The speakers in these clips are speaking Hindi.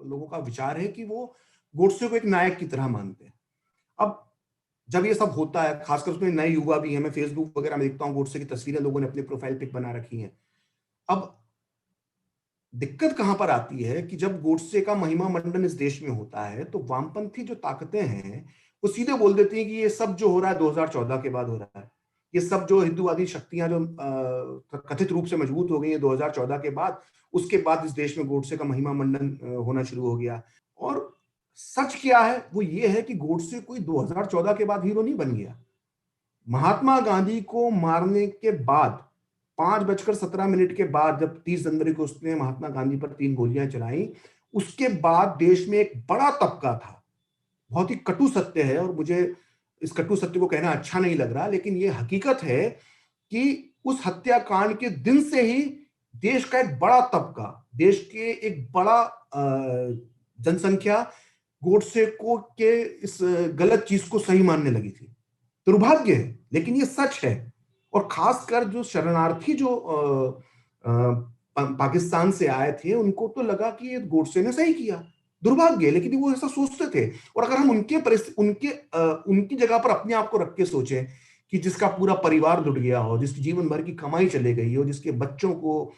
लोगों का विचार है कि वो गोडसे को एक नायक की तरह मानते हैं। अब जब ये सब होता है, खासकर उसमें नए युवा भी हैं, मैं फेसबुक वगैरह में देखता हूँ गोडसे की तस्वीरें लोगों ने अपने प्रोफाइल पिक बना रखी हैं। अब दिक्कत कहां पर आती है कि जब गोडसे का महिमा मंडन इस देश में होता है तो वामपंथी जो ताकतें हैं वो सीधे बोल देती हैं कि ये सब जो हो रहा है 2014 के बाद हो रहा है। ये सब जो हिंदूवादी शक्तियां जो कथित रूप से मजबूत हो गई है 2014 के बाद, उसके बाद इस देश में गोडसे का महिमा मंडन होना शुरू हो गया। और सच क्या है वो ये है कि गोडसे कोई 2014 के बाद हीरो नहीं बन गया। महात्मा गांधी को मारने के बाद 5:17 के बाद जब 30 जनवरी को उसने महात्मा गांधी पर 3 गोलियां चलाई, उसके बाद देश में एक बड़ा तबका था। बहुत ही कटु सत्य है और मुझे इस कटु सत्य को कहना अच्छा नहीं लग रहा, लेकिन ये हकीकत है कि उस हत्याकांड के दिन से ही देश का एक बड़ा तबका, देश के एक बड़ा जनसंख्या गोडसे को के इस गलत चीज को सही मानने लगी थी। दुर्भाग्य है, लेकिन ये सच है। और खासकर जो शरणार्थी जो पाकिस्तान से आए थे, उनको तो लगा कि ये गोडसे ने सही किया। दुर्भाग्य है, लेकिन वो ऐसा सोचते थे। और अगर हम उनकी जगह पर अपने आप को रख के सोचें कि जिसका पूरा परिवार लुट गया हो, जिसकी जीवन भर की कमाई चले गई हो, जिसके बच्चों को,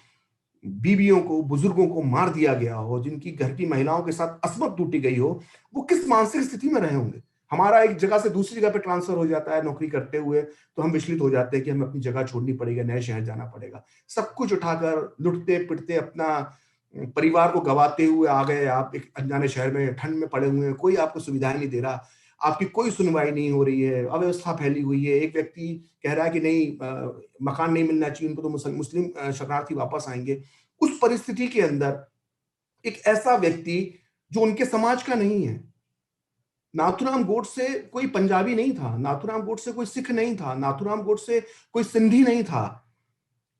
बीवियों को, बुजुर्गों को मार दिया गया हो, जिनकी घर की महिलाओं के साथ असमत टूटी गई हो, वो किस मानसिक स्थिति में रहे होंगे। हमारा एक जगह से दूसरी जगह पे ट्रांसफर हो जाता है नौकरी करते हुए, तो हम विचलित हो जाते हैं कि हमें अपनी जगह छोड़नी पड़ेगी, नए शहर जाना पड़ेगा। सब कुछ उठाकर लुटते पिटते अपना परिवार को गवाते हुए आ गए आप एक अनजाने शहर में, ठंड में पड़े हुए हैं, कोई आपको सुविधाएं नहीं दे रहा, आपकी कोई सुनवाई नहीं हो रही है, अव्यवस्था फैली हुई है। एक व्यक्ति कह रहा है कि नहीं, मकान नहीं मिलना चाहिए उनको, तो मुस्लिम शरणार्थी वापस आएंगे। उस परिस्थिति के अंदर एक ऐसा व्यक्ति जो उनके समाज का नहीं है, नाथूराम गोडसे कोई पंजाबी नहीं था, नाथूराम गोडसे कोई सिख नहीं था, नाथूराम गोडसे कोई सिंधी नहीं था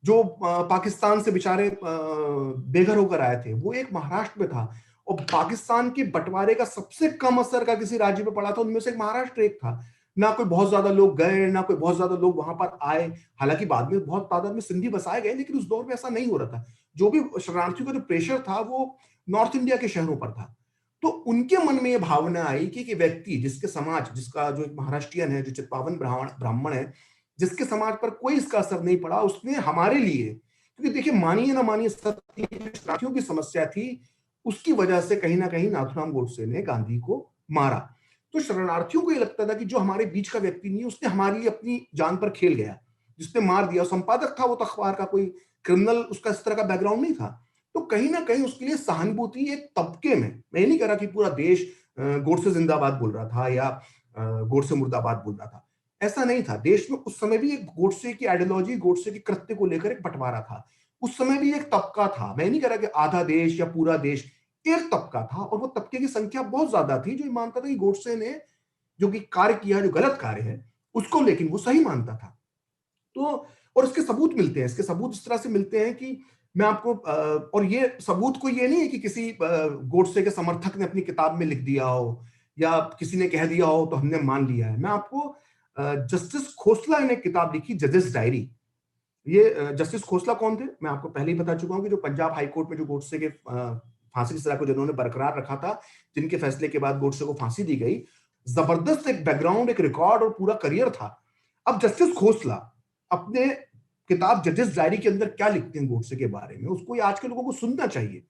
जो पाकिस्तान से बेचारे बेघर होकर आए थे। वो एक महाराष्ट्र में था, और पाकिस्तान के बंटवारे का सबसे कम असर का किसी राज्य पे पड़ा था, उनमें से एक महाराष्ट्र एक था। ना कोई बहुत ज्यादा लोग गए, ना कोई बहुत ज्यादा लोग वहां पर आए। हालांकि बाद में बहुत तादाद में सिंधी बसाए गए, लेकिन उस दौर में ऐसा नहीं हो रहा था। जो भी शरणार्थियों का जो प्रेशर था वो नॉर्थ इंडिया के शहरों पर था। तो उनके मन में यह भावना आई कि व्यक्ति जिसके समाज, जिसका जो एक महाराष्ट्रियन है, जो चित्पावन ब्राह्मण है, जिसके समाज पर कोई इसका असर नहीं पड़ा, उसने हमारे लिए, क्योंकि देखिए मानिए ना मानिए, शरणार्थियों की समस्या थी, उसकी वजह से कहीं ना कहीं नाथूराम गोडसे ने गांधी को मारा। तो शरणार्थियों को यह लगता था कि जो हमारे बीच का व्यक्ति नहीं है, उसने हमारे लिए अपनी जान पर खेल गया, जिसने मार दिया। संपादक था वो तो अखबार का, कोई क्रिमिनल, उसका इस तरह का बैकग्राउंड नहीं था। तो कहीं ना कहीं उसके लिए सहानुभूति एक तबके में, मैं नहीं कह रहा कि पूरा देश गोडसे जिंदाबाद बोल रहा था या गोडसे मुर्दाबाद बोल रहा था, ऐसा नहीं था। देश में उस समय भी एक गोडसे की आइडियोलॉजी, गोडसे के कृत्य को लेकर एक बंटवारा था। उस समय भी एक तबका था, मैं नहीं कह रहा कि आधा देश या पूरा देश, एक तबका था, और वो तबके की संख्या बहुत ज्यादा थी जो मानता था कि गोडसे ने जो भी कार्य किया, जो गलत कार्य है, उसको लेकिन वो सही मानता था। तो और इसके सबूत मिलते हैं, इसके सबूत इस तरह से मिलते हैं कि मैं आपको और ये सबूत को ये नहीं है कि किसी गोडसे के समर्थक ने अपनी किताब में लिख दिया हो या किसी ने कह दिया हो तो हमने मान लिया है। मैं आपको जस्टिस खोसला ने किताब लिखी, जजेस डायरी। ये जस्टिस खोसला कौन थे मैं आपको पहले ही बता चुका हूं कि जो पंजाब हाई कोर्ट में जो गोडसे के फांसी की सजा को जिन्होंने बरकरार रखा था, जिनके फैसले के बाद गोडसे को फांसी दी गई। जबरदस्त एक बैकग्राउंड, एक रिकॉर्ड और पूरा करियर था। अब जस्टिस खोसला अपने किताब जजेस डायरी के अंदर क्या लिखते हैं गोडसे के बारे में, उसको आज के लोगों को सुनना चाहिए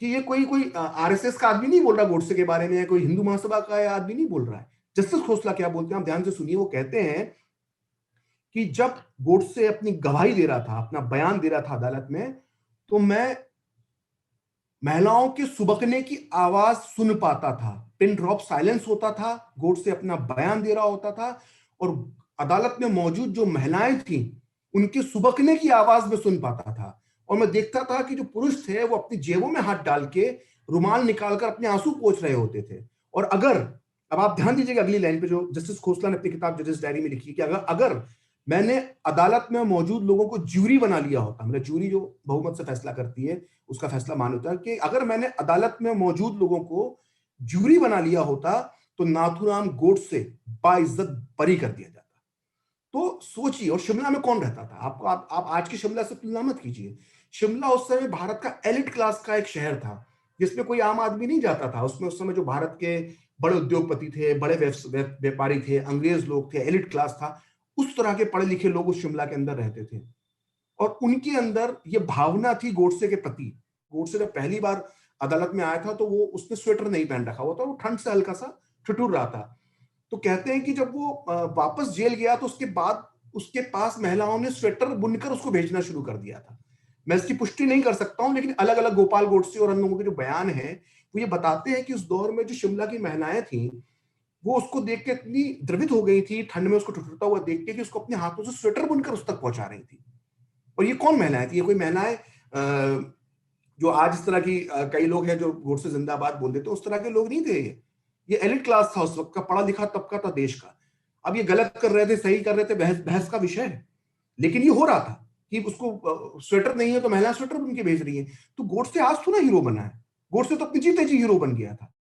कि ये कोई कोई आरएसएस का आदमी नहीं बोल रहा गोडसे के बारे में, कोई हिंदू महासभा का आदमी नहीं बोल रहा है। जस्टिस खोसला क्या बोलते हैं आप ध्यान से सुनिए। वो कहते हैं कि जब गोडसे अपनी गवाही दे रहा था, अपना बयान दे रहा था अदालत में, तो मैं महिलाओं के सुबकने की आवाज सुन पाता था। पिन ड्रॉप साइलेंस होता था, गोडसे अपना बयान दे रहा होता था, और अदालत में मौजूद जो महिलाएं थी उनके सुबकने की आवाज में सुन पाता था। और मैं देखता था कि जो पुरुष थे वो अपनी जेबों में हाथ डाल के रुमाल निकालकर अपने आंसू पोंछ रहे होते थे। और अगर, अब आप ध्यान दीजिएगा अगली लाइन पे जो जस्टिस खोसला ने अपनी किताब जजेस डायरी में लिखी कि अगर अगर मैंने अदालत में मौजूद लोगों को ज्यूरी बना लिया होता, मतलब ज्यूरी जो बहुमत से फैसला करती है, उसका फैसला मान होता है, कि अगर मैंने अदालत में मौजूद लोगों को ज्यूरी बना लिया होता तो नाथूराम गोडसे बाइज्जत बरी कर दिया जाता। तो सोचिए, और शिमला में कौन रहता था? आप आज की शिमला से तुलना मत कीजिए। शिमला उस समय भारत का एलिट क्लास का एक शहर था, जिसमें कोई आम आदमी नहीं जाता था। उसमें उस समय जो भारत के बड़े उद्योगपति थे, बड़े व्यापारी थे, अंग्रेज लोग थे, एलिट क्लास था, उस तरह के पढ़े लिखे लोग उस शिमला के अंदर रहते थे। और उनके अंदर ये भावना थी गोडसे के प्रति। गोडसे जब पहली बार अदालत में आया था तो वो उसने स्वेटर नहीं पहन रखा हुआ था, वो ठंड से हल्का सा ठिठुर रहा था। तो कहते हैं कि जब वो वापस जेल गया तो उसके बाद उसके पास महिलाओं ने स्वेटर बुनकर उसको भेजना शुरू कर दिया था। मैं इसकी पुष्टि नहीं कर सकता हूं, लेकिन अलग अलग गोपाल गोडसे और अन्य लोगों के जो बयान हैं वो ये बताते हैं कि उस दौर में जो शिमला की महिलाएं थी वो उसको देख के इतनी द्रवित हो गई थी ठंड में उसको ठिठुरता हुआ देख के कि उसको अपने हाथों से स्वेटर बुनकर उस तक पहुंचा रही थी। और ये कौन महिलाएं थी? ये कोई महिलाएं जो आज इस तरह की कई लोग हैं जो गोडसे जिंदाबाद बोल देते, उस तरह के लोग नहीं थे। ये एलिट क्लास था उस वक्त का, पढ़ा लिखा तबका था देश का। अब ये गलत कर रहे थे, सही कर रहे थे, बहस बहस का विषय है, लेकिन ये हो रहा था कि उसको स्वेटर नहीं है तो महिला स्वेटर बुन के भेज रही है। तो गोडसे आज थोड़ा हीरो बना है, गोडसे तो अपनी जीते जी हीरो बन गया था।